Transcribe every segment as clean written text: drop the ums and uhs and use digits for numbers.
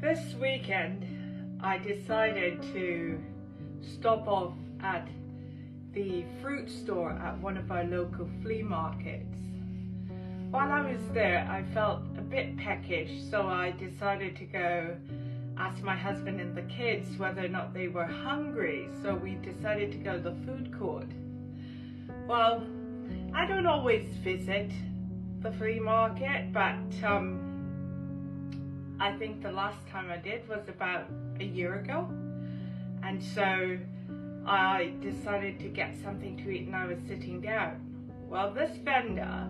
This weekend I decided to stop off at the fruit store at one of our local flea markets. While I was there, I felt a bit peckish, so I decided to go ask my husband and the kids whether or not they were hungry, so we decided to go to the food court. Well, I don't always visit the flea market, but I think the last time I did was about a year ago, and so I decided to get something to eat and I was sitting down. Well, this vendor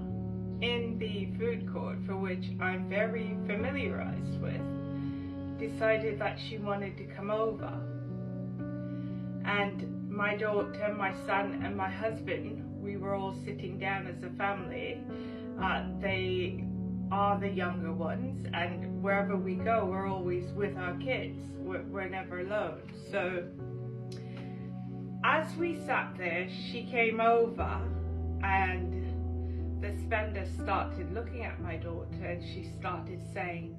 in the food court, for which I'm very familiarized with, decided that she wanted to come over, and my daughter, my son and my husband, we were all sitting down as a family. They are the younger ones, and wherever we go we're always with our kids. We're never alone. So as we sat there, she came over and this vendor started looking at my daughter and she started saying,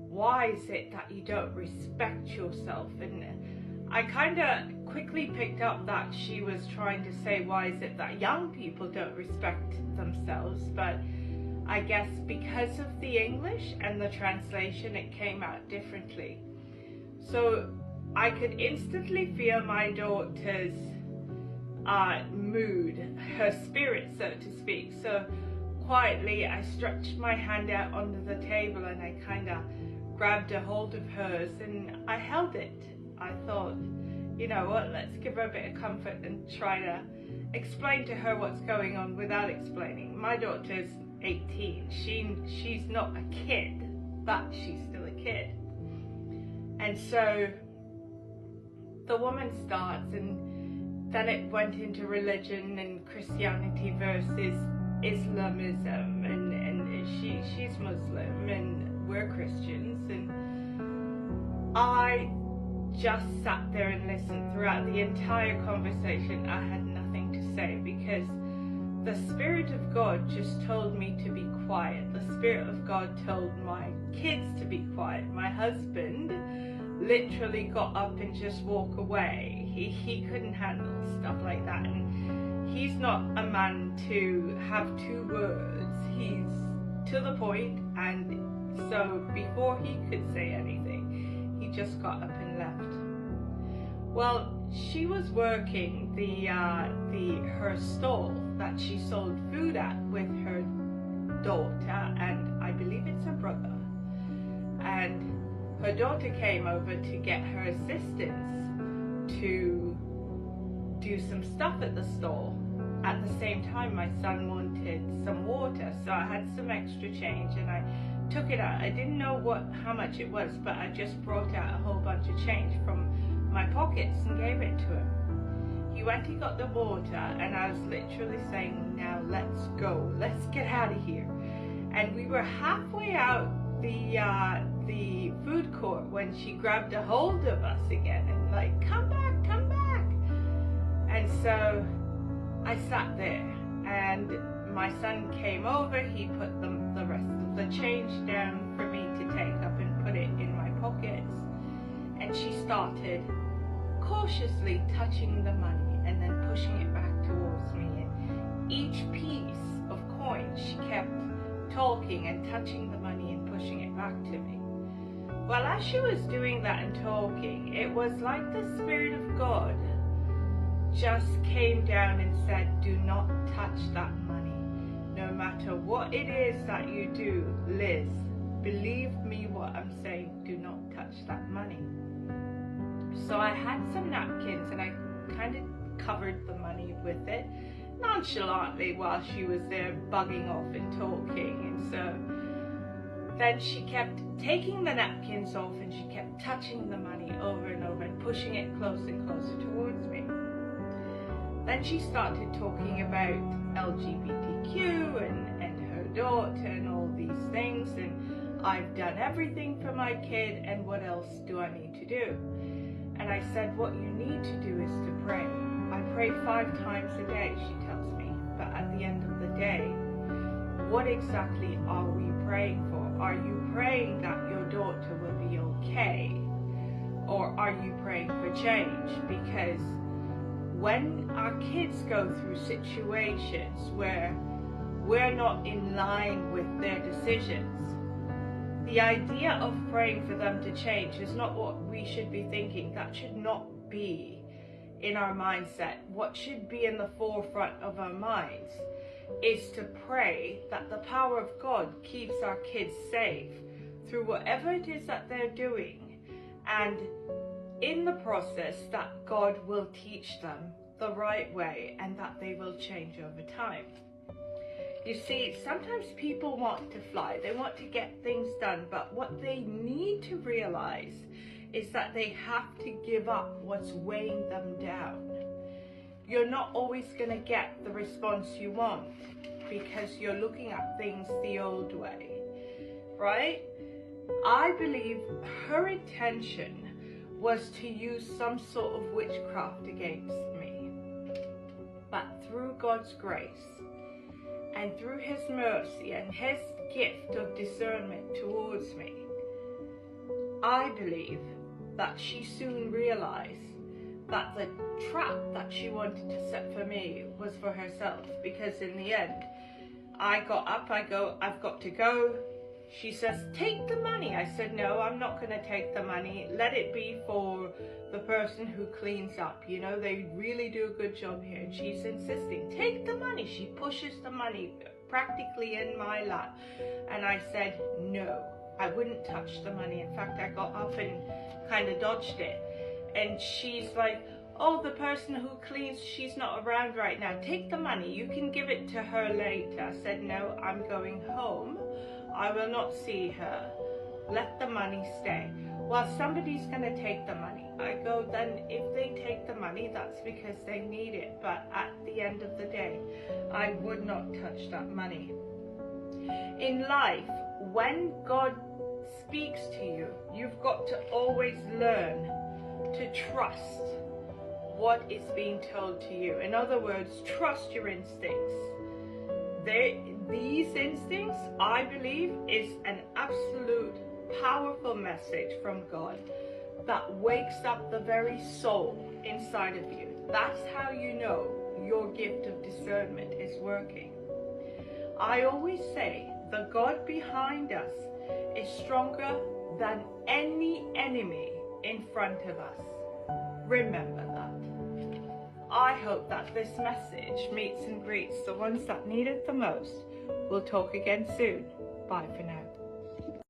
"Why is it that you don't respect yourself?" And I kind of quickly picked up that she was trying to say, why is it that young people don't respect themselves? But I guess because of the English and the translation, it came out differently. So I could instantly feel my daughter's mood, her spirit, so to speak. So quietly I stretched my hand out onto the table and I kind of grabbed a hold of hers and I held it. I thought, you know what, let's give her a bit of comfort and try to explain to her what's going on without explaining. My daughter's 18. She's not a kid, but she's still a kid. And so the woman starts, and then it went into religion and Christianity versus Islamism, and she's Muslim and we're Christians, and I just sat there and listened throughout the entire conversation. I had nothing to say because the Spirit of God just told me to be quiet. The Spirit of God told my kids to be quiet. My husband literally got up and just walked away. He couldn't handle stuff like that, and he's not a man to have two words. He's to the point, and so before he could say anything, he just got up and left. Well, she was working her stall that she sold food at with her daughter and I believe it's her brother. And her daughter came over to get her assistance to do some stuff at the stall. At the same time, my son wanted some water, so I had some extra change and I took it out. I didn't know how much it was, but I just brought out a whole bunch of change from my pockets and gave it to him. He went and got the water, and I was literally saying, now let's go, let's get out of here. And we were halfway out the food court when she grabbed a hold of us again and like, come back, come back. And so I sat there, and my son came over, he put the rest of the change down for me to take up and put it in my pockets. And she started cautiously touching the money and then pushing it back towards me. And each piece of coin, she kept talking and touching the money and pushing it back to me. Well, as she was doing that and talking, it was like the Spirit of God just came down and said, do not touch that money. No matter what it is that you do, Liz, believe me what I'm saying, do not touch that money. So I had some napkins and I kind of covered the money with it nonchalantly while she was there bugging off and talking. And so then she kept taking the napkins off and she kept touching the money over and over and pushing it closer and closer towards me. Then she started talking about LGBTQ and her daughter and all these things, and I've done everything for my kid, and what else do I need to do? And I said, what you need to do is to pray. I pray 5 times a day, she tells me. But at the end of the day, what exactly are we praying for? Are you praying that your daughter will be okay? okay? Or are you praying for change? Because when our kids go through situations where we're not in line with their decisions, the idea of praying for them to change is not what we should be thinking. That should not be in our mindset. What should be in the forefront of our minds is to pray that the power of God keeps our kids safe through whatever it is that they're doing, and in the process that God will teach them the right way and that they will change over time. You see, sometimes people want to fly, they want to get things done, but what they need to realize is that they have to give up what's weighing them down. You're not always going to get the response you want because you're looking at things the old way, right? I believe her intention was to use some sort of witchcraft against me. But through God's grace and through his mercy and his gift of discernment towards me, I believe that she soon realized that the trap that she wanted to set for me was for herself, because in the end, I got up, I've got to go. She says, take the money. I said, no, I'm not going to take the money. Let it be for the person who cleans up. You know, they really do a good job here. And she's insisting, take the money. She pushes the money practically in my lap. And I said, no, I wouldn't touch the money. In fact, I got up and kind of dodged it. And she's like, oh, the person who cleans, she's not around right now. Take the money. You can give it to her later. I said, no, I'm going home. I will not see her. Let the money stay. Well, somebody's going to take the money. I go, then if they take the money, that's because they need it. But at the end of the day, I would not touch that money. In life, when God speaks to you, you've got to always learn to trust what is being told to you. In other words, trust your instincts. These instincts, I believe, is an absolute powerful message from God that wakes up the very soul inside of you. That's how you know your gift of discernment is working. I always say the God behind us is stronger than any enemy in front of us. Remember that. I hope that this message meets and greets the ones that need it the most. We'll talk again soon. Bye for now.